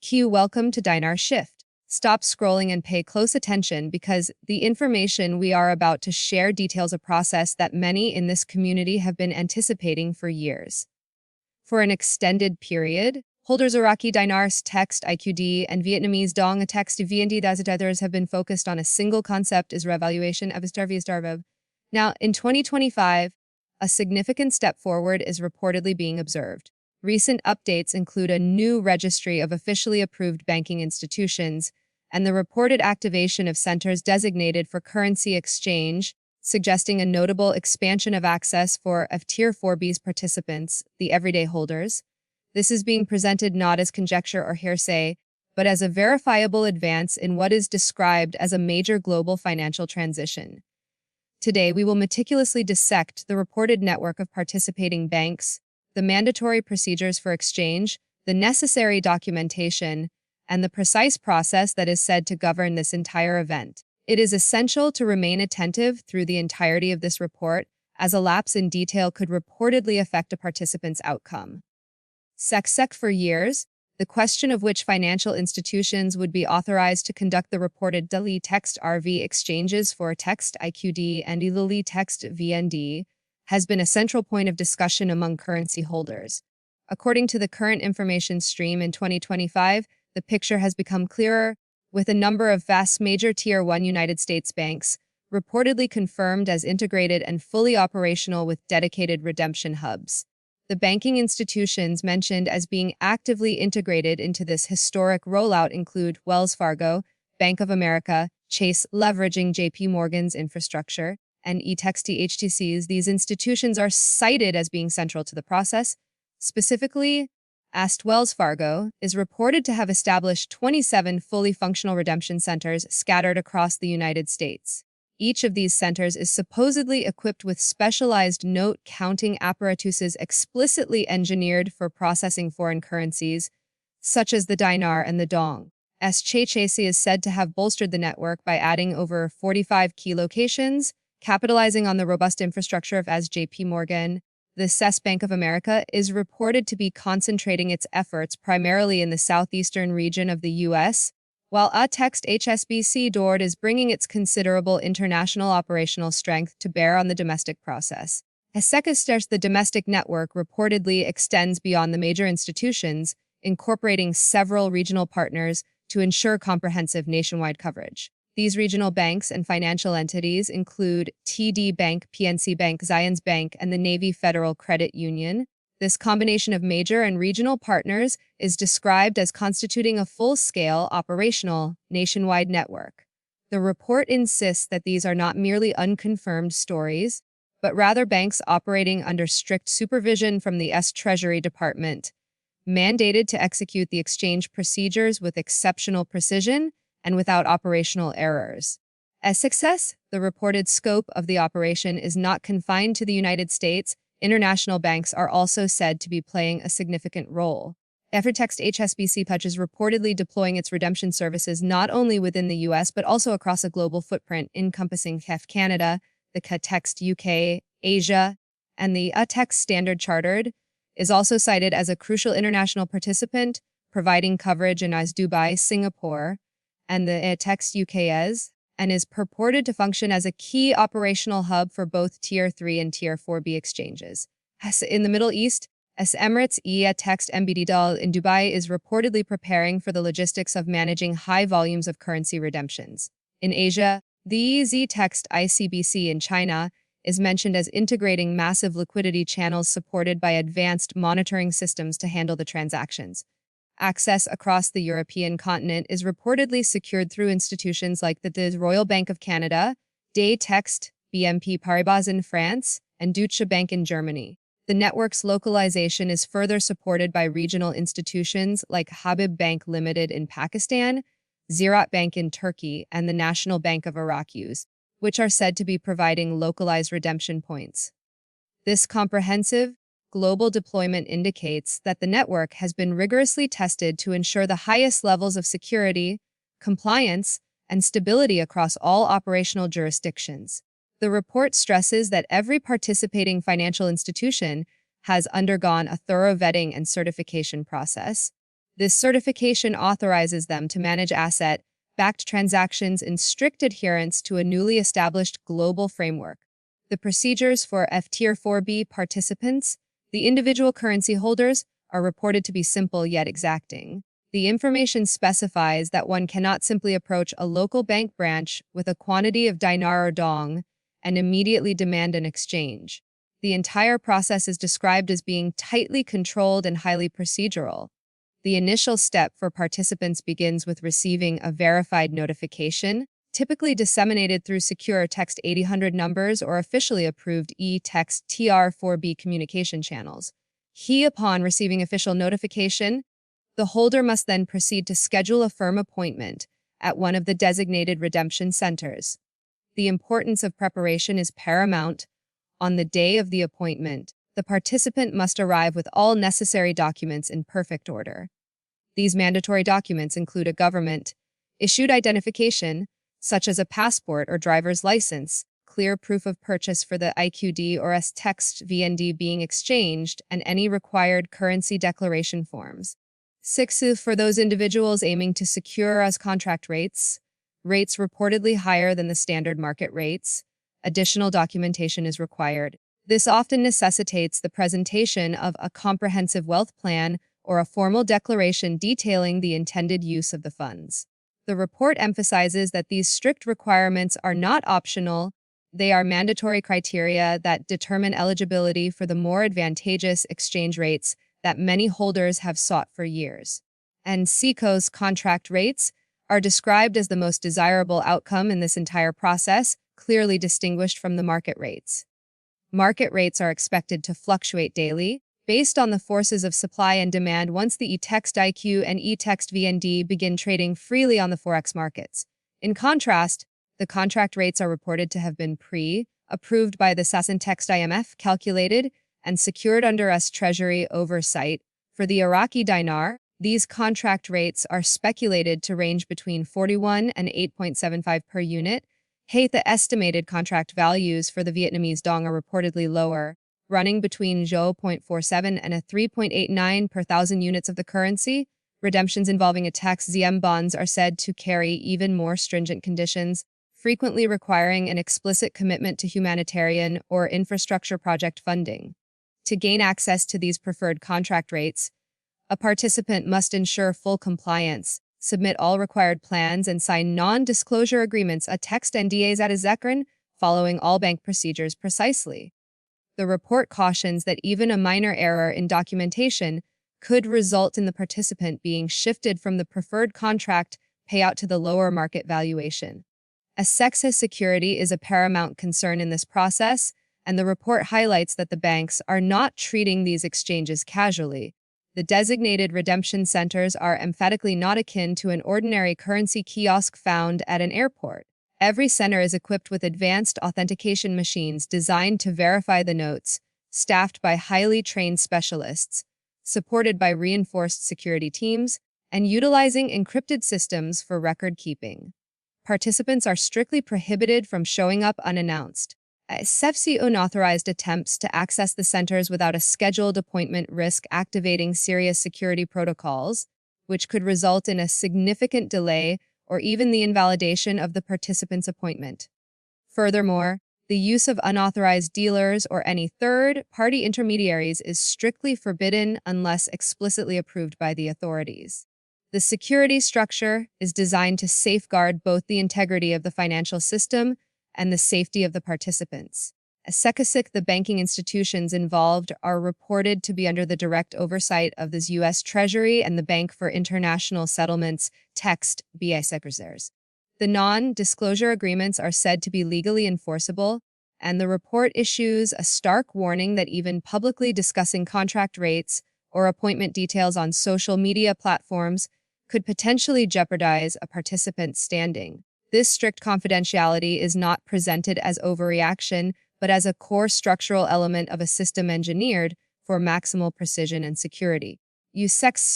Welcome to Dinar Shift. Stop scrolling and pay close attention because the information we are about to share details a process that many in this community have been anticipating for years. For an extended period, holders Iraqi dinars text IQD and Vietnamese dong text VND others have been focused on a single concept is revaluation of Istarv. Now, in 2025, a significant step forward is reportedly being observed. Recent updates include a new registry of officially approved banking institutions and the reported activation of centers designated for currency exchange, suggesting a notable expansion of access for Tier 4B's participants, the everyday holders. This is being presented not as conjecture or hearsay, but as a verifiable advance in what is described as a major global financial transition. Today, we will meticulously dissect the reported network of participating banks, the mandatory procedures for exchange, the necessary documentation, and the precise process that is said to govern this entire event. It is essential to remain attentive through the entirety of this report, as a lapse in detail could reportedly affect a participant's outcome. For years, the question of which financial institutions would be authorized to conduct the reported DLI text RV exchanges for text IQD and DLI text VND has been a central point of discussion among currency holders. According to the current information stream in 2025, the picture has become clearer, with a number of vast major Tier 1 United States banks reportedly confirmed as integrated and fully operational with dedicated redemption hubs. The banking institutions mentioned as being actively integrated into this historic rollout include Wells Fargo, Bank of America, Chase leveraging JP Morgan's infrastructure, and HTCs. These institutions are cited as being central to the process. Specifically, Wells Fargo is reported to have established 27 fully functional redemption centers scattered across the United States. Each of these centers is supposedly equipped with specialized note-counting apparatuses explicitly engineered for processing foreign currencies, such as the dinar and the dong. Chase is said to have bolstered the network by adding over 45 key locations, capitalizing on the robust infrastructure of JP Morgan. The Bank of America is reported to be concentrating its efforts primarily in the southeastern region of the U.S., while text HSBC DORD is bringing its considerable international operational strength to bear on the domestic process. The domestic network reportedly extends beyond the major institutions, incorporating several regional partners to ensure comprehensive nationwide coverage. These regional banks and financial entities include TD Bank, PNC Bank, Zions Bank, and the Navy Federal Credit Union. This combination of major and regional partners is described as constituting a full-scale, operational, nationwide network. The report insists that these are not merely unconfirmed stories, but rather banks operating under strict supervision from the Treasury Department, mandated to execute the exchange procedures with exceptional precision and without operational errors. The reported scope of the operation is not confined to the United States. International banks are also said to be playing a significant role. Text HSBC is reportedly deploying its redemption services not only within the US but also across a global footprint encompassing Canada, the Text UK, Asia, and the Text Standard Chartered is also cited as a crucial international participant, providing coverage in Dubai, Singapore, and the Text UKS, and is purported to function as a key operational hub for both Tier 3 and Tier 4B exchanges. In the Middle East, Emirates Text MBD in Dubai is reportedly preparing for the logistics of managing high volumes of currency redemptions. In Asia, the Text ICBC in China is mentioned as integrating massive liquidity channels supported by advanced monitoring systems to handle the transactions. Access across the European continent is reportedly secured through institutions like the Royal Bank of Canada, Text, BNP Paribas in France, and Deutsche Bank in Germany. The network's localization is further supported by regional institutions like Habib Bank Limited in Pakistan, Ziraat Bank in Turkey, and the National Bank of Iraq, which are said to be providing localized redemption points. This comprehensive, global deployment indicates that the network has been rigorously tested to ensure the highest levels of security, compliance, and stability across all operational jurisdictions. The report stresses that every participating financial institution has undergone a thorough vetting and certification process. This certification authorizes them to manage asset-backed transactions in strict adherence to a newly established global framework. The procedures for F-Tier 4B participants, the individual currency holders, are reported to be simple yet exacting. The information specifies that one cannot simply approach a local bank branch with a quantity of dinar or dong and immediately demand an exchange. The entire process is described as being tightly controlled and highly procedural. The initial step for participants begins with receiving a verified notification, typically disseminated through secure text 8000 numbers or officially approved e-text TR4B communication channels. Upon receiving official notification, the holder must then proceed to schedule a firm appointment at one of the designated redemption centers. The importance of preparation is paramount. On the day of the appointment, the participant must arrive with all necessary documents in perfect order. These mandatory documents include a government-issued identification, such as a passport or driver's license, clear proof of purchase for the IQD or text VND being exchanged, and any required currency declaration forms. 6. For those individuals aiming to secure as contract rates reportedly higher than the standard market rates, additional documentation is required. This often necessitates the presentation of a comprehensive wealth plan or a formal declaration detailing the intended use of the funds. The report emphasizes that these strict requirements are not optional. They are mandatory criteria that determine eligibility for the more advantageous exchange rates that many holders have sought for years. And SECO's contract rates are described as the most desirable outcome in this entire process, clearly distinguished from the market rates. Market rates are expected to fluctuate daily, based on the forces of supply and demand once the e-text IQ and e-text VND begin trading freely on the Forex markets. In contrast, the contract rates are reported to have been pre-approved by the Text IMF, calculated and secured under US Treasury oversight. For the Iraqi dinar, these contract rates are speculated to range between 41 and 8.75 per unit. The estimated contract values for the Vietnamese dong are reportedly lower, running between 0.47 and a 3.89 per thousand units of the currency. Redemptions involving a tax ZM bonds are said to carry even more stringent conditions, frequently requiring an explicit commitment to humanitarian or infrastructure project funding. To gain access to these preferred contract rates, a participant must ensure full compliance, submit all required plans, and sign non-disclosure agreements, a text NDAs at a zekran, following all bank procedures precisely. The report cautions that even a minor error in documentation could result in the participant being shifted from the preferred contract payout to the lower market valuation. Assexa security is a paramount concern in this process, and the report highlights that the banks are not treating these exchanges casually. The designated redemption centers are emphatically not akin to an ordinary currency kiosk found at an airport. Every center is equipped with advanced authentication machines designed to verify the notes, staffed by highly trained specialists, supported by reinforced security teams, and utilizing encrypted systems for record keeping. Participants are strictly prohibited from showing up unannounced. SEFC unauthorized attempts to access the centers without a scheduled appointment risk activating serious security protocols, which could result in a significant delay or even the invalidation of the participant's appointment. Furthermore, the use of unauthorized dealers or any third-party intermediaries is strictly forbidden unless explicitly approved by the authorities. The security structure is designed to safeguard both the integrity of the financial system and the safety of the participants. The banking institutions involved are reported to be under the direct oversight of the U.S. Treasury and the Bank for International Settlements, text BISECRESERS. The non-disclosure agreements are said to be legally enforceable, and the report issues a stark warning that even publicly discussing contract rates or appointment details on social media platforms could potentially jeopardize a participant's standing. This strict confidentiality is not presented as overreaction, but as a core structural element of a system engineered for maximal precision and security.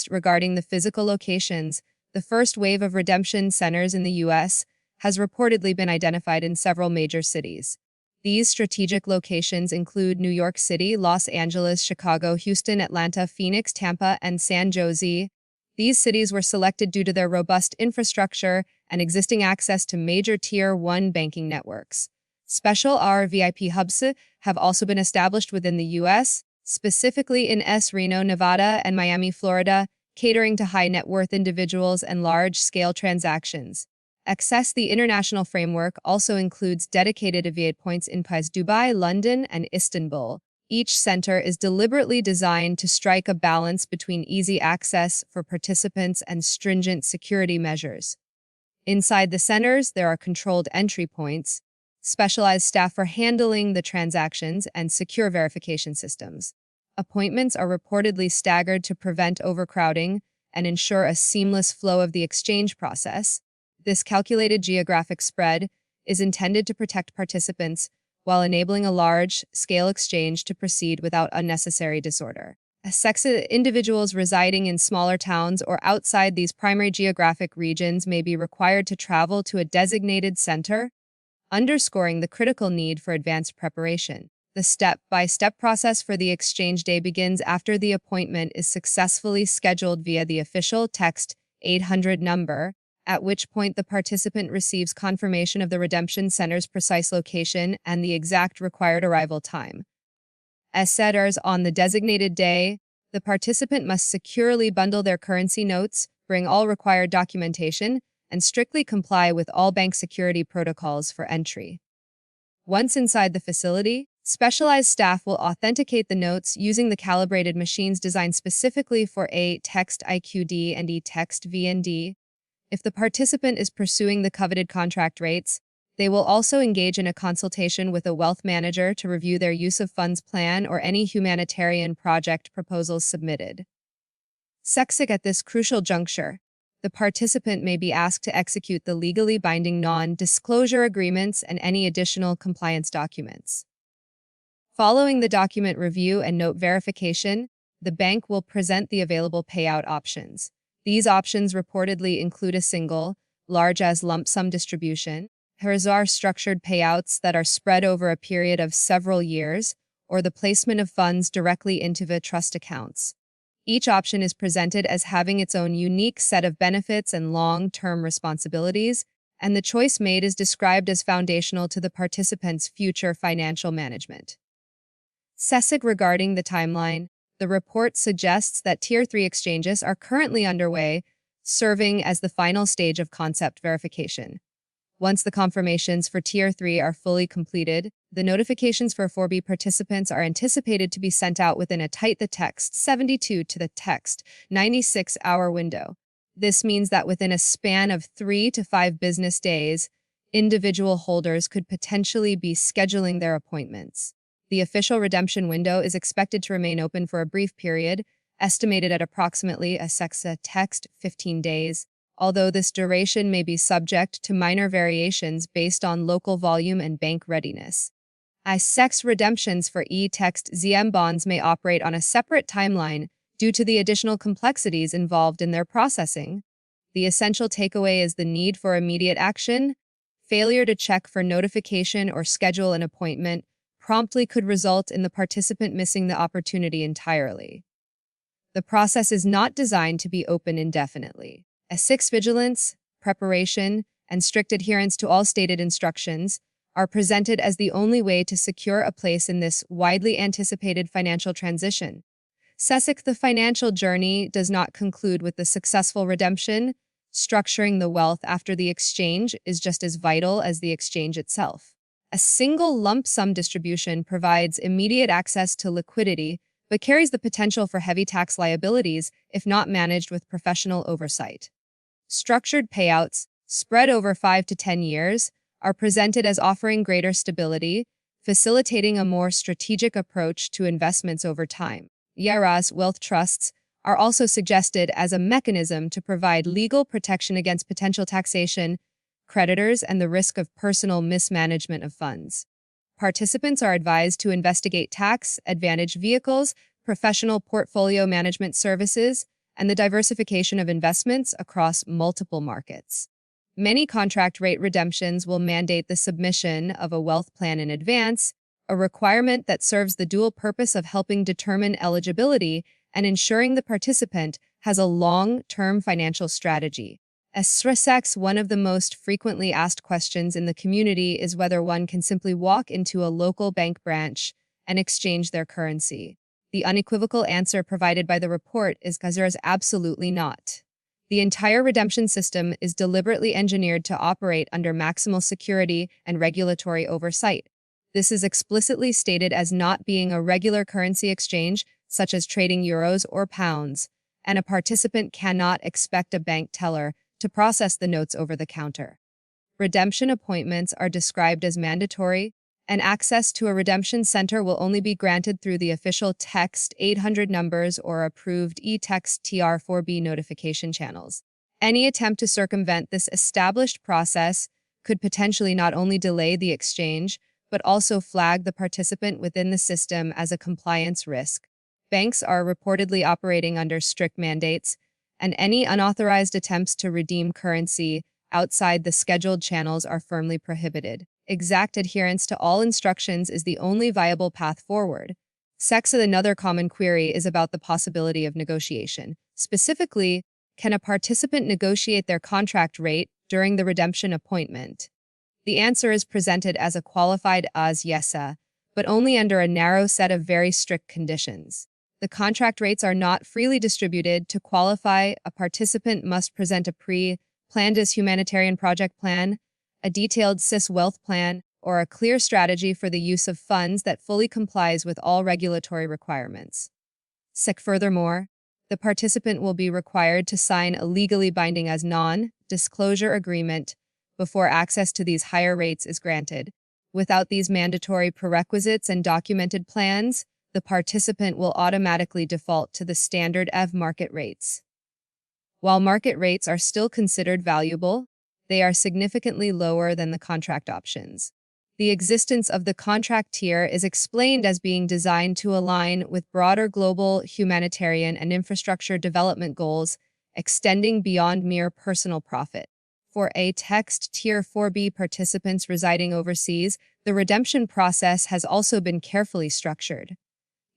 Regarding the physical locations, the first wave of redemption centers in the U.S. has reportedly been identified in several major cities. These strategic locations include New York City, Los Angeles, Chicago, Houston, Atlanta, Phoenix, Tampa, and San Jose. These cities were selected due to their robust infrastructure and existing access to major Tier 1 banking networks. Special RVIP hubs have also been established within the U.S., specifically in Reno, Nevada, and Miami, Florida, catering to high net worth individuals and large-scale transactions. Access the international framework also includes dedicated affiliate points in Dubai, London, and Istanbul. Each center is deliberately designed to strike a balance between easy access for participants and stringent security measures. Inside the centers, there are controlled entry points, specialized staff for handling the transactions, and secure verification systems. Appointments are reportedly staggered to prevent overcrowding and ensure a seamless flow of the exchange process. This calculated geographic spread is intended to protect participants while enabling a large-scale exchange to proceed without unnecessary disorder. Individuals residing in smaller towns or outside these primary geographic regions may be required to travel to a designated center, underscoring the critical need for advanced preparation. The step-by-step process for the exchange day begins after the appointment is successfully scheduled via the official text 800 number, at which point the participant receives confirmation of the redemption center's precise location and the exact required arrival time. As setters on the designated day, the participant must securely bundle their currency notes, bring all required documentation, and strictly comply with all bank security protocols for entry. Once inside the facility, specialized staff will authenticate the notes using the calibrated machines designed specifically for a text IQD and text VND. If the participant is pursuing the coveted contract rates, they will also engage in a consultation with a wealth manager to review their use of funds plan or any humanitarian project proposals submitted. At this crucial juncture, the participant may be asked to execute the legally binding non-disclosure agreements and any additional compliance documents. Following the document review and note verification, the bank will present the available payout options. These options reportedly include a single, large as lump sum distribution, horizontal structured payouts that are spread over a period of several years, or the placement of funds directly into the trust accounts. Each option is presented as having its own unique set of benefits and long-term responsibilities, and the choice made is described as foundational to the participant's future financial management. Regarding the timeline, the report suggests that Tier 3 exchanges are currently underway, serving as the final stage of concept verification. Once the confirmations for Tier 3 are fully completed, the notifications for 4B participants are anticipated to be sent out within a the text 72 to the text 96-hour window. This means that within a span of 3 to 5 business days, individual holders could potentially be scheduling their appointments. The official redemption window is expected to remain open for a brief period, estimated at approximately a text 15 days, although this duration may be subject to minor variations based on local volume and bank readiness. Redemptions for e-text ZM bonds may operate on a separate timeline due to the additional complexities involved in their processing. The essential takeaway is the need for immediate action. Failure to check for notification or schedule an appointment promptly could result in the participant missing the opportunity entirely. The process is not designed to be open indefinitely. Vigilance, preparation, and strict adherence to all stated instructions are presented as the only way to secure a place in this widely anticipated financial transition. The financial journey does not conclude with the successful redemption. Structuring the wealth after the exchange is just as vital as the exchange itself. A single lump sum distribution provides immediate access to liquidity, but carries the potential for heavy tax liabilities if not managed with professional oversight. Structured payouts, spread over 5 to 10 years, are presented as offering greater stability, facilitating a more strategic approach to investments over time. Wealth trusts are also suggested as a mechanism to provide legal protection against potential taxation, creditors, and the risk of personal mismanagement of funds. Participants are advised to investigate tax advantage vehicles, professional portfolio management services, and the diversification of investments across multiple markets. Many contract rate redemptions will mandate the submission of a wealth plan in advance, a requirement that serves the dual purpose of helping determine eligibility and ensuring the participant has a long-term financial strategy. As one of the most frequently asked questions in the community is whether one can simply walk into a local bank branch and exchange their currency. The unequivocal answer provided by the report is that there is absolutely not. The entire redemption system is deliberately engineered to operate under maximal security and regulatory oversight. This is explicitly stated as not being a regular currency exchange, such as trading euros or pounds, and a participant cannot expect a bank teller to process the notes over the counter. Redemption appointments are described as mandatory, and access to a redemption center will only be granted through the official text 800 numbers or approved e-text TR4B notification channels. Any attempt to circumvent this established process could potentially not only delay the exchange, but also flag the participant within the system as a compliance risk. Banks are reportedly operating under strict mandates, and any unauthorized attempts to redeem currency outside the scheduled channels are firmly prohibited. Exact adherence to all instructions is the only viable path forward. Another common query is about the possibility of negotiation. Specifically, can a participant negotiate their contract rate during the redemption appointment? The answer is presented as a qualified as yes, but only under a narrow set of very strict conditions. The contract rates are not freely distributed. To qualify, a participant must present a pre-planned humanitarian project plan, a detailed wealth plan, or a clear strategy for the use of funds that fully complies with all regulatory requirements. Furthermore, the participant will be required to sign a legally binding as non-disclosure agreement before access to these higher rates is granted. Without these mandatory prerequisites and documented plans, the participant will automatically default to the standard market rates. While market rates are still considered valuable, they are significantly lower than the contract options. The existence of the contract tier is explained as being designed to align with broader global humanitarian and infrastructure development goals, extending beyond mere personal profit. For a text Tier 4B participants residing overseas, the redemption process has also been carefully structured.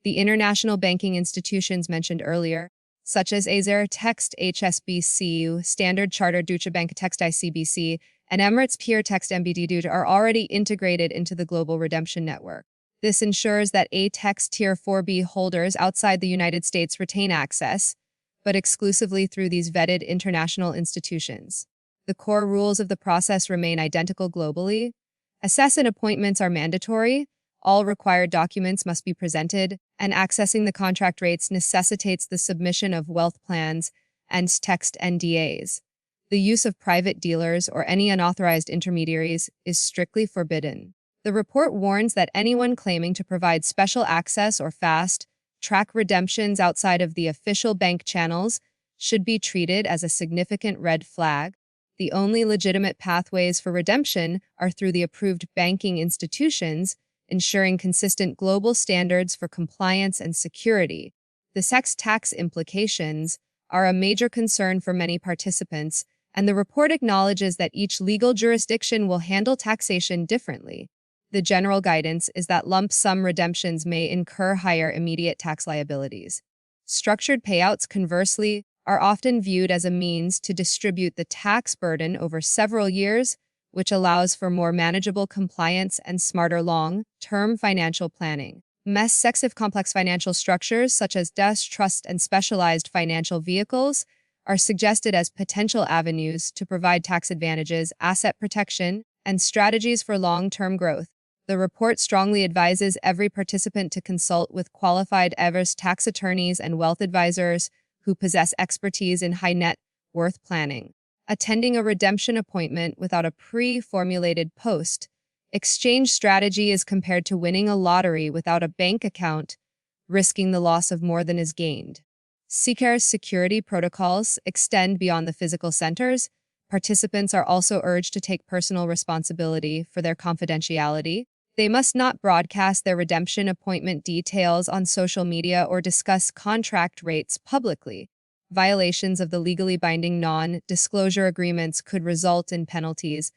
The international banking institutions mentioned earlier, such as Azer Text HSBC, Standard Chartered Deutsche Bank Text ICBC, and Emirates Peer Text MBD are already integrated into the global redemption network. This ensures that Text Tier 4B holders outside the United States retain access, but exclusively through these vetted international institutions. The core rules of the process remain identical globally. Assessment appointments are mandatory, all required documents must be presented, and accessing the contract rates necessitates the submission of wealth plans and text NDAs. The use of private dealers or any unauthorized intermediaries is strictly forbidden. The report warns that anyone claiming to provide special access or fast-track redemptions outside of the official bank channels should be treated as a significant red flag. The only legitimate pathways for redemption are through the approved banking institutions, ensuring consistent global standards for compliance and security. The tax implications are a major concern for many participants, and the report acknowledges that each legal jurisdiction will handle taxation differently. The general guidance is that lump sum redemptions may incur higher immediate tax liabilities. Structured payouts, conversely, are often viewed as a means to distribute the tax burden over several years, which allows for more manageable compliance and smarter long-term financial planning. Complex financial structures such as trust and specialized financial vehicles are suggested as potential avenues to provide tax advantages, asset protection, and strategies for long-term growth. The report strongly advises every participant to consult with qualified tax attorneys and wealth advisors who possess expertise in high net worth planning. Attending a redemption appointment without a pre-formulated post-exchange strategy is compared to winning a lottery without a bank account, risking the loss of more than is gained. Security protocols extend beyond the physical centers. Participants are also urged to take personal responsibility for their confidentiality. They must not broadcast their redemption appointment details on social media or discuss contract rates publicly. Violations of the legally binding non-disclosure agreements could result in penalties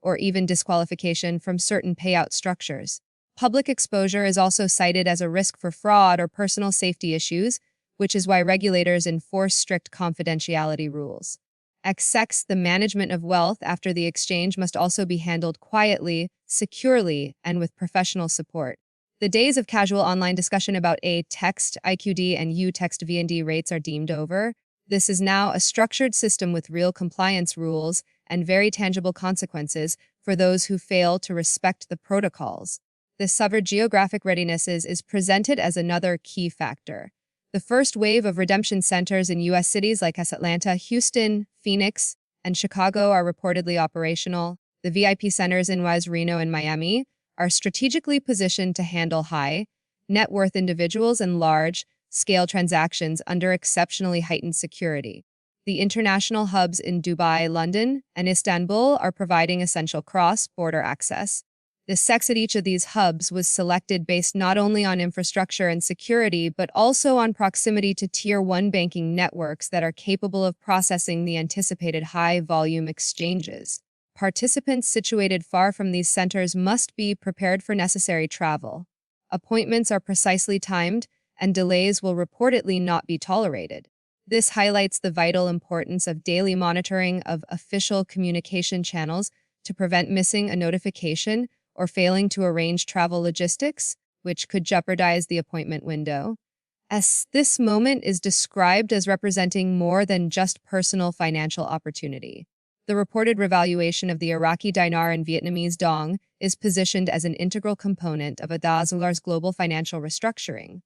or even disqualification from certain payout structures. Public exposure is also cited as a risk for fraud or personal safety issues, which is why regulators enforce strict confidentiality rules. XX, the management of wealth after the exchange must also be handled quietly, securely, and with professional support. The days of casual online discussion about A text IQD and U text VND rates are deemed over. This is now a structured system with real compliance rules and very tangible consequences for those who fail to respect the protocols. This severed geographic readiness is presented as another key factor. The first wave of redemption centers in U.S. cities like Atlanta, Houston, Phoenix, and Chicago are reportedly operational. The VIP centers in Reno and Miami are strategically positioned to handle high net worth individuals and large-scale transactions under exceptionally heightened security. The international hubs in Dubai, London, and Istanbul are providing essential cross-border access. The SEX at each of these hubs was selected based not only on infrastructure and security, but also on proximity to Tier 1 banking networks that are capable of processing the anticipated high-volume exchanges. Participants situated far from these centers must be prepared for necessary travel. Appointments are precisely timed, and delays will reportedly not be tolerated. This highlights the vital importance of daily monitoring of official communication channels to prevent missing a notification or failing to arrange travel logistics, which could jeopardize the appointment window. As this moment is described as representing more than just personal financial opportunity. The reported revaluation of the Iraqi dinar and Vietnamese dong is positioned as an integral component of Ada's global financial restructuring.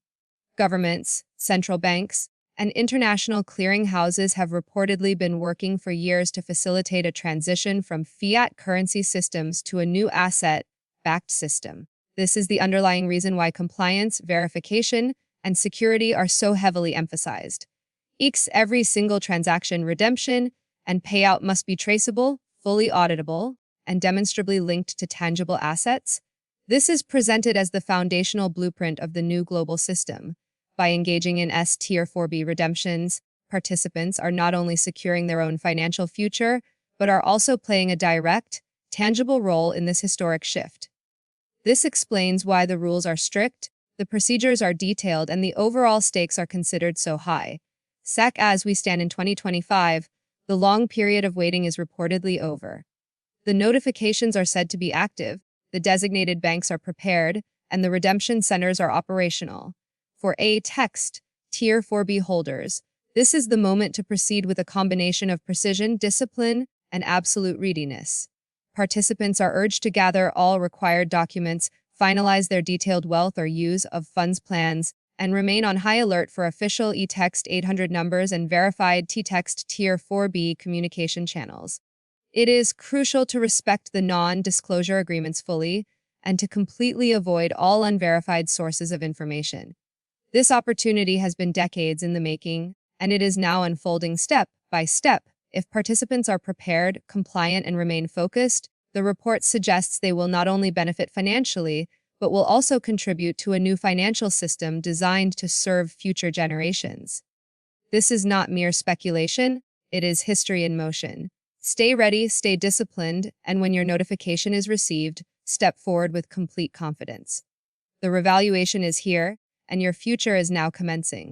Governments, central banks, and international clearing houses have reportedly been working for years to facilitate a transition from fiat currency systems to a new asset-backed system. This is the underlying reason why compliance, verification, and security are so heavily emphasized. Every single transaction, redemption, and payout must be traceable, fully auditable, and demonstrably linked to tangible assets. This is presented as the foundational blueprint of the new global system. By engaging in Tier 4B redemptions, participants are not only securing their own financial future, but are also playing a direct, tangible role in this historic shift. This explains why the rules are strict, the procedures are detailed, and the overall stakes are considered so high. As we stand in 2025, the long period of waiting is reportedly over. The notifications are said to be active, the designated banks are prepared, and the redemption centers are operational. For text Tier 4B holders, this is the moment to proceed with a combination of precision, discipline, and absolute readiness. Participants are urged to gather all required documents, finalize their detailed wealth or use of funds plans, and remain on high alert for official text 800 numbers and verified text Tier 4B communication channels. It is crucial to respect the non-disclosure agreements fully and to completely avoid all unverified sources of information. This opportunity has been decades in the making, and it is now unfolding step by step. If participants are prepared, compliant, and remain focused, the report suggests they will not only benefit financially, but will also contribute to a new financial system designed to serve future generations. This is not mere speculation, it is history in motion. Stay ready, stay disciplined, and when your notification is received, step forward with complete confidence. The revaluation is here, and your future is now commencing.